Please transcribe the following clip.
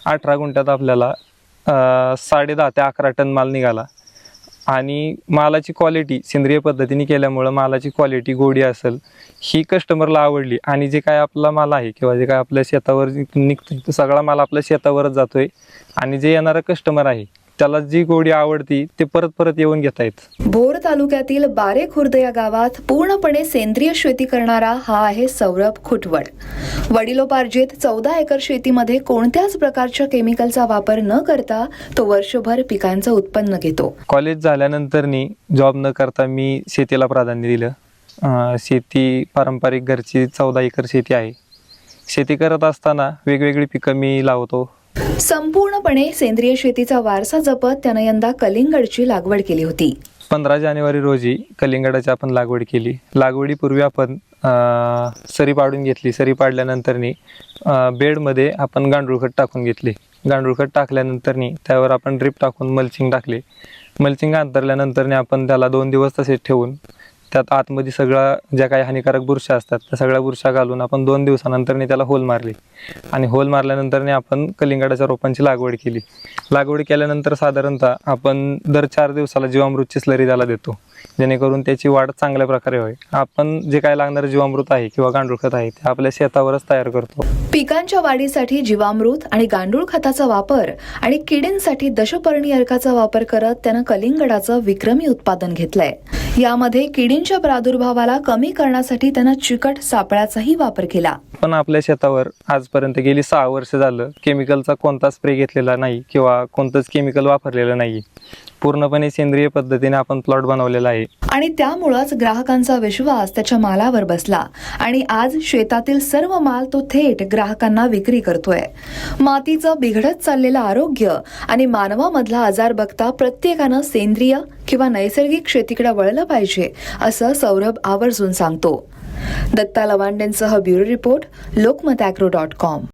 18 गुंठ्यात आपल्याला 10.5 ते 11 टन माल निघाला. आणि मालाची क्वालिटी सेंद्रिय पद्धतीने केल्यामुळं मालाची क्वालिटी गोडी असेल ही कस्टमरला आवडली. आणि जे काय आपला माल आहे किंवा जे काय आपल्या शेतावर निघतो तो सगळा माल आपल्या शेतावरच जातोय. आणि जे येणारं कस्टमर आहे त्याला जी गोडी आवडती ते परत परत येऊन घेत आहेत. भोर तालुक्यातील बारे खुर्द या गावात पूर्णपणे सेंद्रिय शेती करणारा हा आहे सौरभ खुटवड. वडिलोपार्जित 14 एकर शेतीमध्ये कोणत्याच प्रकारच्या केमिकलचा वापर न करता तो वर्षभर पिकांचं उत्पन्न घेतो. कॉलेज झाल्यानंतरनी जॉब न करता मी शेतीला प्राधान्य दिलं. शेती पारंपरिक घरची 14 एकर शेती आहे. शेती करत असताना वेगवेगळी पिकं मी लावतो. संपूर्णपणे सेंद्रिय शेतीचा वारसा जपत त्यानं यंदा कलिंगडची लागवड केली होती. 15 जानेवारी रोजी कलिंगडाची आपण लागवड केली. लागवडीपूर्वी आपण सरी पाडून घेतली. सरी पाडल्यानंतरनी बेडमध्ये आपण गांडूळखत टाकून घेतले. गांडूळखत टाकल्यानंतरनी त्यावर आपण ड्रिप टाकून मल्चिंग टाकले. मल्चिंग अंतरल्यानंतरनी आपण त्याला 2 दिवस तसेच ठेवून त्यात आतमध्ये सगळ्या ज्या काही हानिकारक बुरशा असतात त्या सगळ्या बुरशा घालून आपण 2 दिवसानंतरनी त्याला होल मारले. आणि होल मारल्यानंतरनी आपण कलिंगडाच्या रोपांची लागवड केली. लागवड केल्यानंतर साधारणतः आपण दर 4 दिवसाला जीवामृतची स्लरी त्याला देतो, जेणेकरून त्याची वाढ चांगल्या प्रकारे होईल. आपण जे काय लागणारं जीवामृत आहे किंवा गांडूळ खत आहे ते आपल्या शेतावरच तयार करतो. पिकांच्या वाढीसाठी जीवामृत आणि गांडूळ खताचा वापर आणि किडींसाठी दशपर्णी अर्काचा वापर करत त्यानं कलिंगडाचं विक्रमी उत्पादन घेतलंय. यामध्ये किडींच्या प्रादुर्भावाला कमी करण्यासाठी त्यानं चिकट सापळ्याचाही वापर केला. पण आपल्या शेतावर आजपर्यंत गेली 6 वर्ष झालं केमिकलचा कोणता स्प्रे घेतलेला नाही किंवा कोणतंच केमिकल वापरलेलं नाही. पूर्णपणे सेंद्रिय पद्धतीने आपण प्लॉट बनवलेला आहे. आणि त्यामुळेच ग्राहकांचा विश्वास त्याच्या मालावर बसला आणि आज शेतातील सर्व माल तो थेट ग्राहकांना विक्री करतोय. मातीचं बिघडत चाललेलं आरोग्य आणि मानवामधला आजार बघता प्रत्येकानं सेंद्रिय किंवा नैसर्गिक शेतीकडे वळलं पाहिजे असं सौरभ आवर्जून सांगतो. दत्ता लवांडेंसह ब्युरो रिपोर्ट, लोकमतagro.com.